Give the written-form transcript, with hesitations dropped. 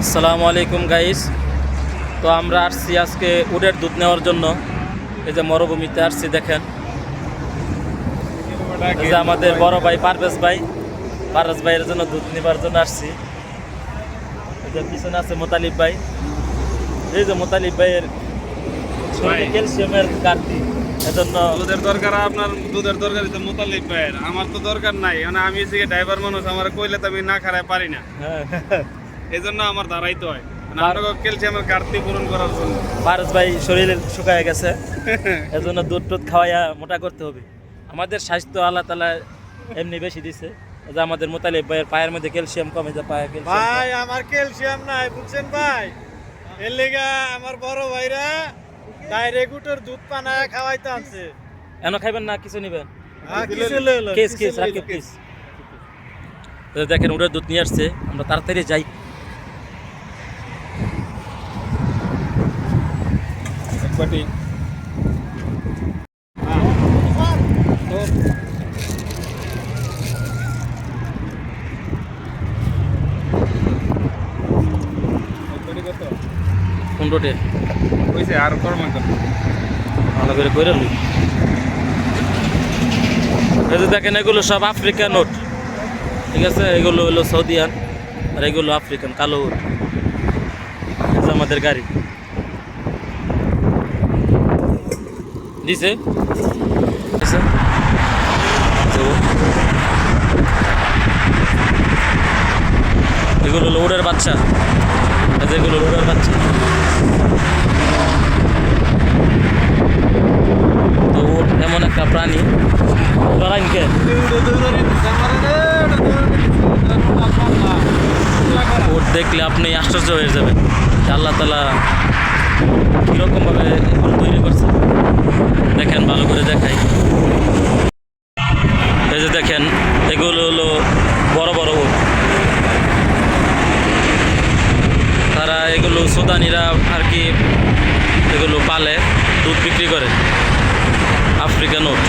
আসসালামু আলাইকুম গাইস। তো আমরা আসছি আজকে উটের দুধ নেওয়ার জন্য। এই যে মরুভূমিতে আসছি, দেখেন এই যে আমাদের বড় ভাই পারভেজ ভাইয়ের জন্য দুধ নেবার জন্য আসছি। এই যে পিছনে আছে মোতালিব ভাই। এই যে মোতালিব ভাইয়ের ক্যালসিয়ামের ঘাটতি, এজন্য দুধের দরকার। আপনার দুধের দরকার তো মোতালিব ভাইয়ের, আমার তো দরকার নাই। মানে আমি হচ্ছে ড্রাইভার মানুষ, আমার কইলে তো আমি না খারাই পারি না, এই জন্য আমার দাঁড়াইতে হয়। মানে আপনাকে ক্যালসিয়ামের ঘাটতি পূরণ করার জন্য। পারভেজ ভাই শরীরে শুকায় গেছে, এজন্য দুধ টুধ খাওয়াইয়া মোটা করতে হবে। আমাদের স্বাস্থ্য আল্লাহ তাআলা এমনি বেশি দিছে। এই যে আমাদের মোতালিব ভাইয়ের পায়ের মধ্যে ক্যালসিয়াম কমে, যে পায়ে ক্যালসিয়াম ভাই আমার ক্যালসিয়াম নাই, বুঝছেন ভাই? এর লেগা আমার বড় ভাইরা ডাইরেক্ট উটের দুধ পানায় খাওয়াইতে আনছে। এন খাইবেন না কিছু নিবেন? কিছু লইলো, কেস কিছু কেস লইলো, রাখি প্লিজ। তো দেখেন উটের দুধ নিয়ে আসছে, আমরা তাড়াতাড়ি যাই। একবারটি কত 15টে হইছে আর করব না। ভালো করে কইরা লই। এই যে দেখেন এগুলো সব আফ্রিকান নোট, ঠিক আছে? এগুলো হলো সৌদিয়ান আর এগুলো আফ্রিকান কালো উট। এই যে আমাদের গাড়ি দিছে, দিছে। তো এগুলো হলো উটের বাচ্চা, এই যে এগুলো উটের বাচ্চা। তো উট এমন একটা প্রাণী, ডরাইনকে উট দেখলে আপনি আশ্চর্য হয়ে যাবেন যে আল্লাহ তাআলা কীরকমভাবে এগুলো তৈরি করছে। দেখেন, ভালো করে দেখাই। এই যে দেখেন এগুলো হলো বড় বড় উট। তারা এগুলো সুদানিরা আর কি এগুলো পালে, দুধ বিক্রি করে। আফ্রিকান উট।